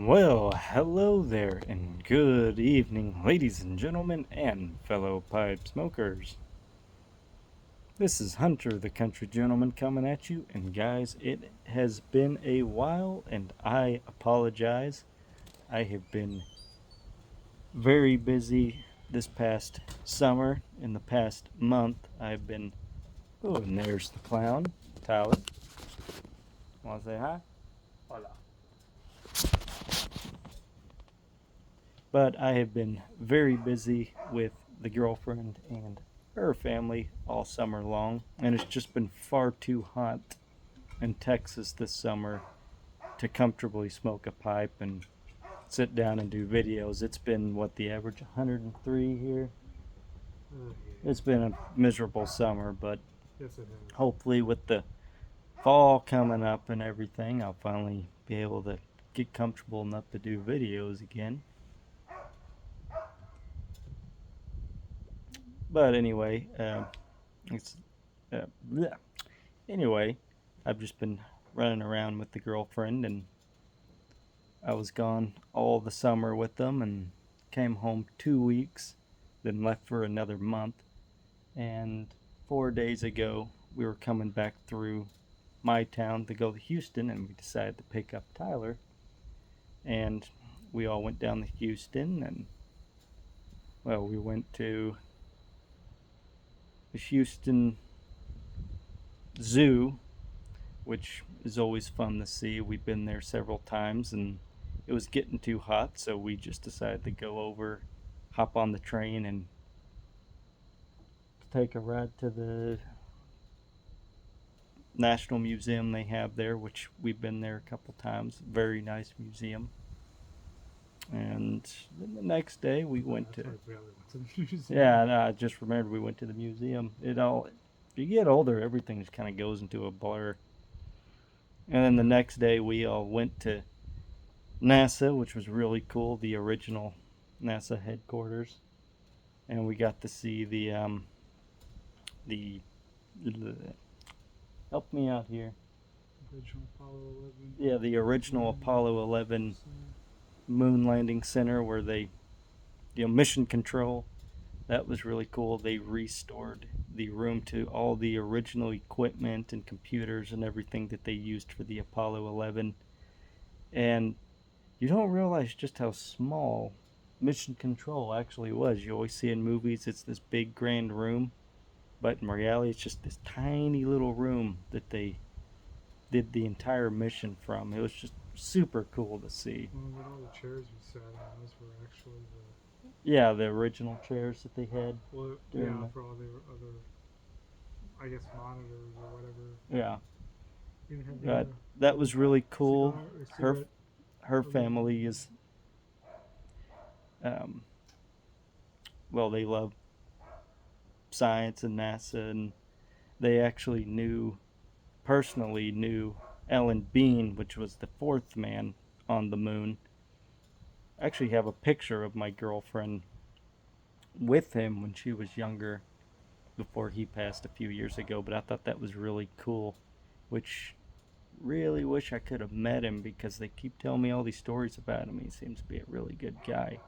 Well, hello there, and good evening, ladies and gentlemen, and fellow pipe smokers. This is Hunter, the country gentleman, coming at you, and guys, it has been a while, and I apologize. I have been very busy this past summer. In the past month, I've been. Oh, and there's the clown, Tyler. Want to say hi? Hola. But I have been very busy with the girlfriend and her family all summer long, and it's just been far too hot in Texas this summer to comfortably smoke a pipe and sit down and do videos. It's been what, the average 103 here. Yeah. It's been a miserable summer, but Yes, it has. hopefully with the fall coming up and everything, I'll finally be able to get comfortable enough to do videos again. But anyway, it's bleh. Anyway, I've just been running around with the girlfriend, and I was gone all the summer with them, and came home 2 weeks, then left for another month. And 4 days ago, we were coming back through my town to go to Houston, and we decided to pick up Tyler. And we all went down to Houston, and well, we went to the Houston Zoo, which is always fun to see. We've been there several times, and it was getting too hot, so we just decided to go over, hop on the train, and take a ride to the National Museum they have there, which we've been there a couple times. Very nice museum. And then the next day we went to. I barely went to the museum. Yeah, no, I just remembered we went to the museum. It all. If you get older, everything just kind of goes into a blur. And then the next day we all went to NASA, which was really cool, the original NASA headquarters, and we got to see the help me out here. Original Apollo 11. Yeah, the original Apollo 11 moon landing center where they, mission control. That was really cool. They restored the room to all the original equipment and computers and everything that they used for the Apollo 11. And you don't realize just how small mission control actually was. You always see in movies it's this big grand room, but in reality it's just this tiny little room that they did the entire mission from. It was just super cool to see. Well, all the chairs we sat in, those were actually Yeah, the original chairs that they had. for all their other, I guess, monitors or whatever. Yeah, Even had but that was really cool. Her cigarette. her family is um, well, they love science and NASA, and they actually personally knew Alan Bean, which was the fourth man on the moon. I actually have a picture of my girlfriend with him when she was younger, before he passed a few years ago, but I thought that was really cool, which really wish I could have met him because they keep telling me all these stories about him. He seems to be a really good guy.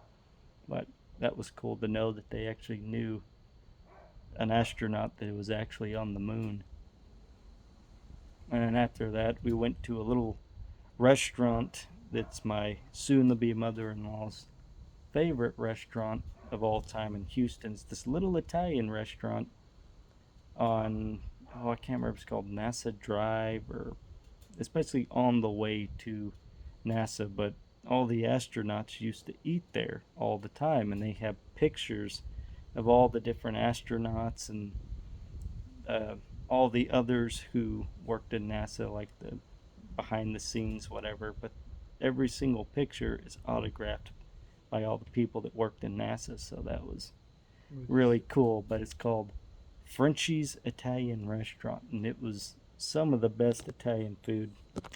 But that was cool to know that they actually knew an astronaut that was actually on the moon. And then after that, we went to a little restaurant that's my soon to be mother in law's favorite restaurant of all time in Houston. It's this little Italian restaurant on, I can't remember if it's called NASA Drive, or it's basically on the way to NASA, but all the astronauts used to eat there all the time, and they have pictures of all the different astronauts and uh, all the others who worked in NASA, like the behind the scenes, whatever. But every single picture is autographed by all the people that worked in NASA, so that was really cool. But it's called Frenchie's Italian Restaurant, and it was some of the best Italian food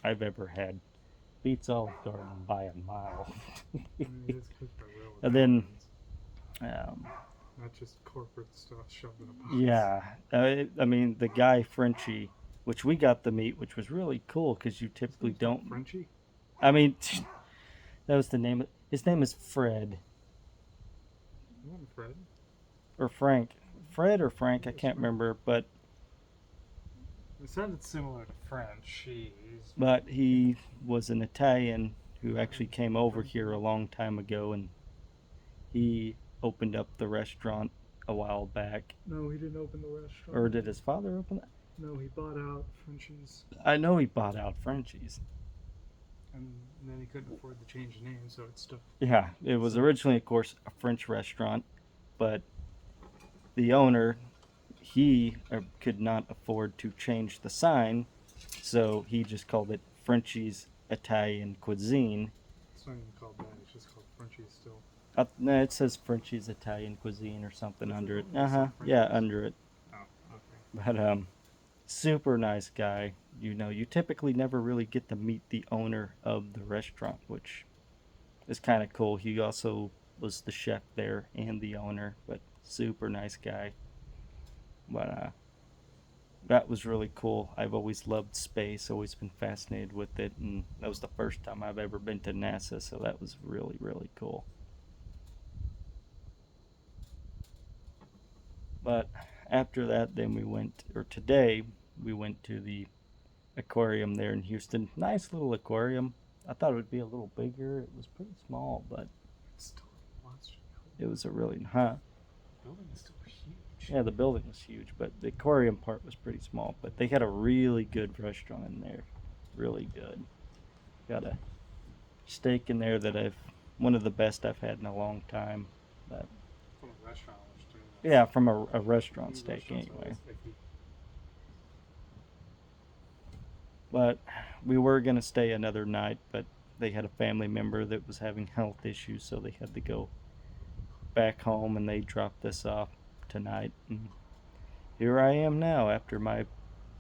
I've ever had. Beats Olive Garden by a mile. And then, not just corporate stuff shoved in a box. yeah, I mean the guy Frenchie, which we got to meet, which was really cool because you typically don't. Frenchie. I mean, That was the name. His name is Fred You want Fred? or Frank. Fred or Frank, I can't remember, It sounded similar to French cheese. but he was an Italian who actually came over here a long time ago, and he opened up the restaurant a while back. No, he didn't open the restaurant. Or did his father open it? No, he bought out Frenchie's, I know he bought out Frenchie's. and then he couldn't afford to change the name, so it's stuck. Yeah, it was originally, of course, a French restaurant, but the owner, he could not afford to change the sign, so he just called it Frenchie's Italian Cuisine. It's not even called that. It's just called Frenchie's still. No, it says Frenchie's Italian Cuisine or something Does under it? it. It says Yeah, Frenchie's. under it. Oh, okay. But super nice guy. You know, you typically never really get to meet the owner of the restaurant, which is kind of cool. He also was the chef there and the owner, but super nice guy. But that was really cool. I've always loved space, always been fascinated with it, and that was the first time I've ever been to NASA, so that was really, really cool. But after that, then we went, or today, we went to the aquarium there in Houston. Nice little aquarium. I thought it would be a little bigger. It was pretty small, but It's still a monster. it was a really, The building is still huge. yeah, the building was huge, but the aquarium part was pretty small. But they had a really good restaurant in there. Really good. Got a steak in there that one of the best I've had in a long time. But From a restaurant, which to me, yeah, from a restaurant New steak restaurants are anyway. always iffy. But we were going to stay another night, but they had a family member that was having health issues, so they had to go back home, and they dropped us off tonight. And here I am now after my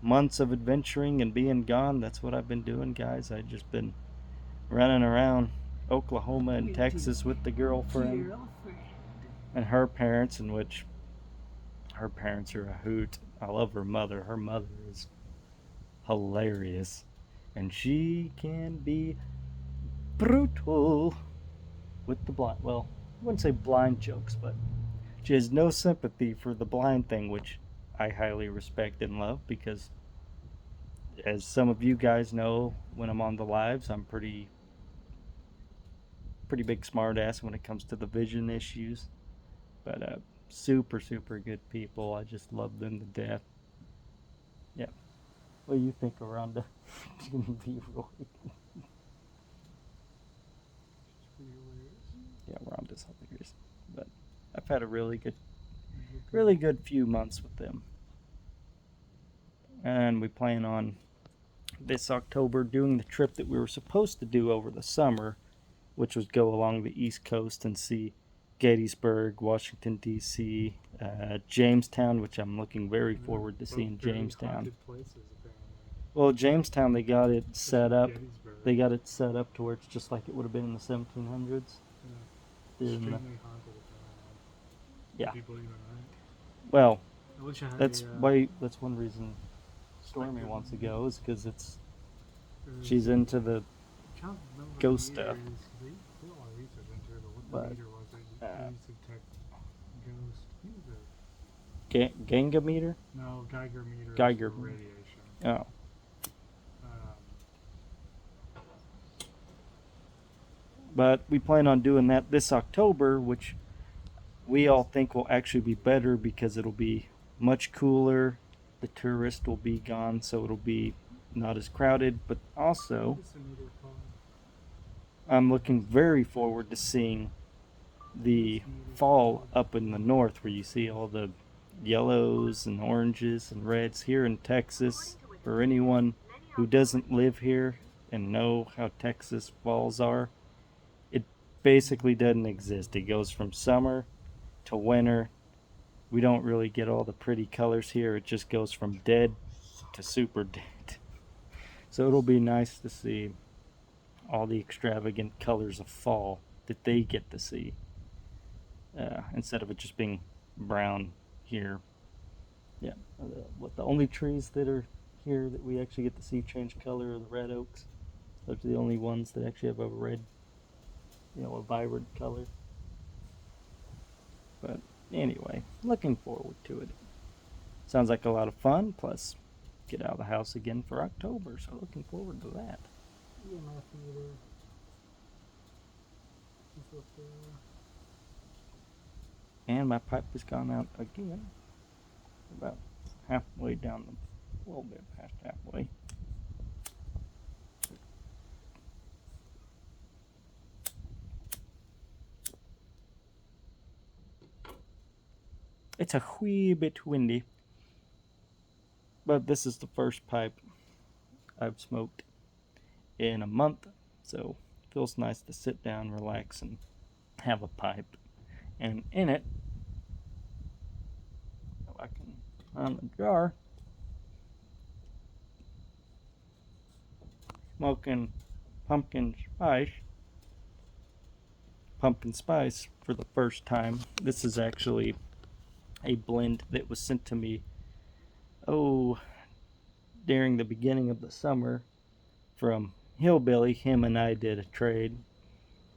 months of adventuring and being gone. That's what I've been doing, guys. I've just been running around Oklahoma and Texas with the girlfriend and her parents, in which her parents are a hoot. I love her mother. Her mother is hilarious, and she can be brutal with the blind. Well, I wouldn't say blind jokes, but she has no sympathy for the blind thing, which I highly respect and love because, as some of you guys know, when I'm on the lives, I'm pretty big smartass when it comes to the vision issues. But super good people. I just love them to death. Yeah. What do you think, Rhonda? It's pretty hilarious. Yeah, Rhonda's hilarious. But I've had a really good few months with them. And we plan on this October doing the trip that we were supposed to do over the summer, which was go along the East Coast and see Gettysburg, Washington, D.C., Jamestown, which I'm looking very forward to seeing Jamestown. Haunted places, apparently. Well, Jamestown, they got it set up. Gettysburg. They got it set up to where it's just like it would have been in the 1700s. Yeah. In Extremely the- haunted, apparently. Yeah. Do you believe it, right? Well, I wish I had that's a, that's one reason Stormy wants to go, is because it's there's- she's into the I can't remember what ghost the meter stuff. is. They did a lot of research into it, but what But, the meter was they used to detect ghosts. He was Ganga meter. no, Geiger meter. is Geiger. for radiation. Oh, Um, but we plan on doing that this October, which we all think will actually be better because it'll be much cooler. The tourists will be gone, so it'll be not as crowded. But also, what's the meter called? I'm looking very forward to seeing the fall up in the north, where you see all the yellows and oranges and reds here in Texas. For anyone who doesn't live here and know how Texas falls are, it basically doesn't exist. It goes from summer to winter. We don't really get all the pretty colors here. It just goes from dead to super dead. So it'll be nice to see all the extravagant colors of fall that they get to see, instead of it just being brown here. Yeah, the only trees that are here that we actually get to see change color are the red oaks. Those are the only ones that actually have a red a vibrant color. But anyway, looking forward to it. Sounds like a lot of fun. Plus, get out of the house again for October. So looking forward to that. Yeah, my theater is up there. And my pipe has gone out again. About halfway down a little bit past halfway. It's a wee bit windy, but this is the first pipe I've smoked in a month, so it feels nice to sit down, relax, and have a pipe. And in it, if I can on the jar, smoking pumpkin spice for the first time. This is actually a blend that was sent to me during the beginning of the summer from Hillbilly. Him and I did a trade.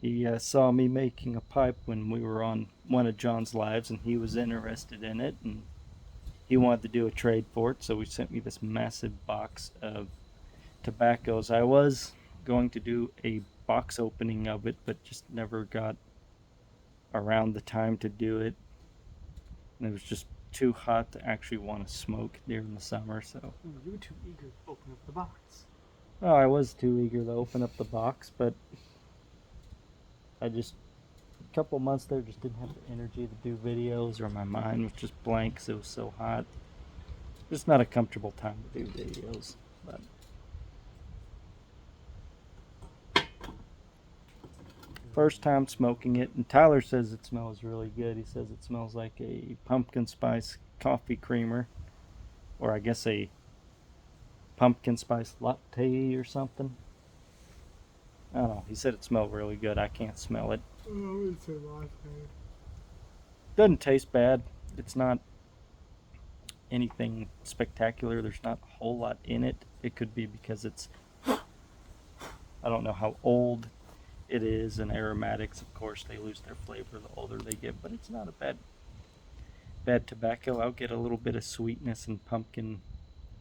He saw me making a pipe when we were on one of John's lives, and he was interested in it, and he wanted to do a trade for it, so he sent me this massive box of tobaccos. I was going to do a box opening of it, but just never got around the time to do it. And it was just too hot to actually want to smoke during the summer, so. Oh, you were too eager to open up the box. Well, I was too eager to open up the box, but a couple months there, just didn't have the energy to do videos, or my mind was just blank because it was so hot. Just not a comfortable time to do videos, but. First time smoking it, and Tyler says it smells really good. He says it smells like a pumpkin spice coffee creamer, or I guess a pumpkin spice latte or something. I don't know. He said it smelled really good. I can't smell it. Oh, I would say latte. Doesn't taste bad. It's not anything spectacular. There's not a whole lot in it. It could be because it's, I don't know how old it is, and aromatics, of course, they lose their flavor the older they get, but it's not a bad tobacco. I'll get a little bit of sweetness and pumpkin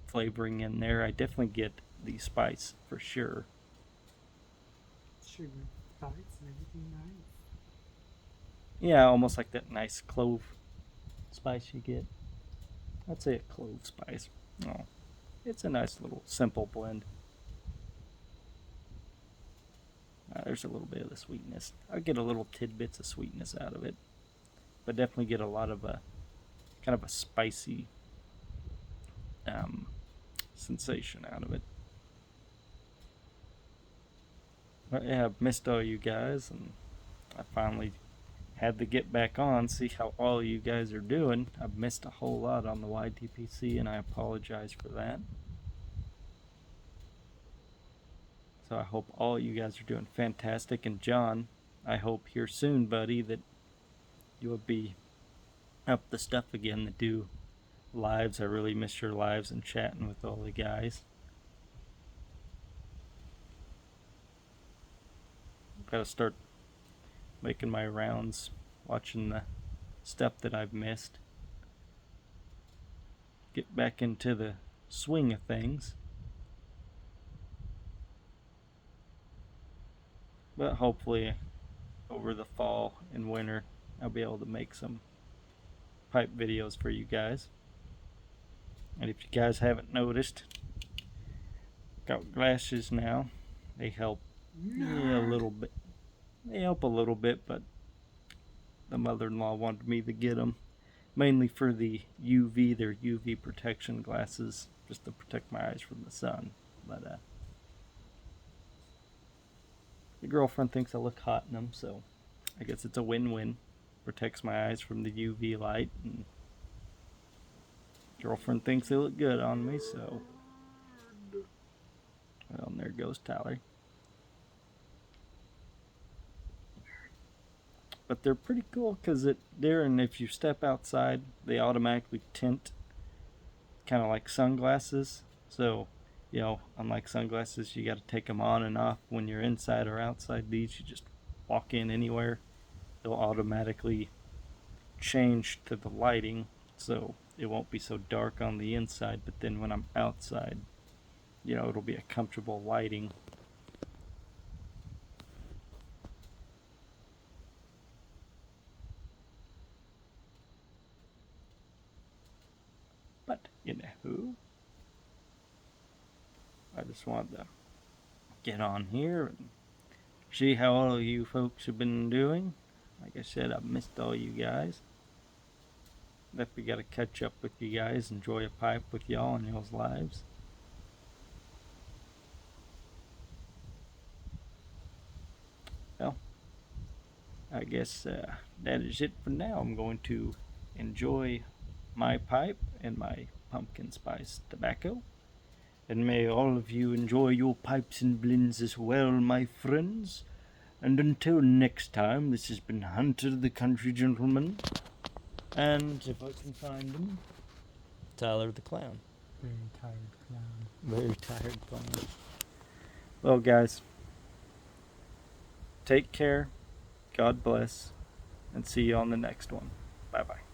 flavoring in there. I definitely get the spice for sure. Sugar, spice, and everything nice. Yeah, almost like that nice clove spice you get. I'd say a clove spice. Oh, it's a nice little simple blend. There's a little bit of the sweetness. I get a little tidbits of sweetness out of it, but definitely get a lot of a kind of a spicy sensation out of it. But yeah, I've missed all you guys, and I finally had to get back on, see how all you guys are doing. I've missed a whole lot on the YTPC, and I apologize for that. So I hope all you guys are doing fantastic. And John, I hope here soon, buddy, that you will be up the stuff again to do lives. I really miss your lives and chatting with all the guys. Gotta start making my rounds, watching the stuff that I've missed. Get back into the swing of things. But hopefully over the fall and winter I'll be able to make some pipe videos for you guys. And if you guys haven't noticed, got glasses now. They help a little bit. They help a little bit, but the mother-in-law wanted me to get them mainly for the UV, their UV protection glasses, just to protect my eyes from the sun. But the girlfriend thinks I look hot in them, so I guess it's a win-win. Protects my eyes from the UV light, and girlfriend thinks they look good on me, so. Well, and there goes Tyler. But they're pretty cool because and if you step outside, they automatically tint, kind of like sunglasses. So, unlike sunglasses, you got to take them on and off when you're inside or outside. These, you just walk in anywhere, they'll automatically change to the lighting, so it won't be so dark on the inside, but then when I'm outside, it'll be a comfortable lighting. But, I just wanted to get on here and see how all of you folks have been doing. Like I said, I've missed all you guys. Definitely got to catch up with you guys, enjoy a pipe with y'all in y'all's lives. Well, I guess that is it for now. I'm going to enjoy my pipe and my pumpkin spice tobacco. And may all of you enjoy your pipes and blends as well, my friends. And until next time, this has been Hunter the Country Gentleman. And if I can find him, Tyler the Clown. Very tired clown. Very tired clown. Well, guys, take care, God bless, and see you on the next one. Bye bye.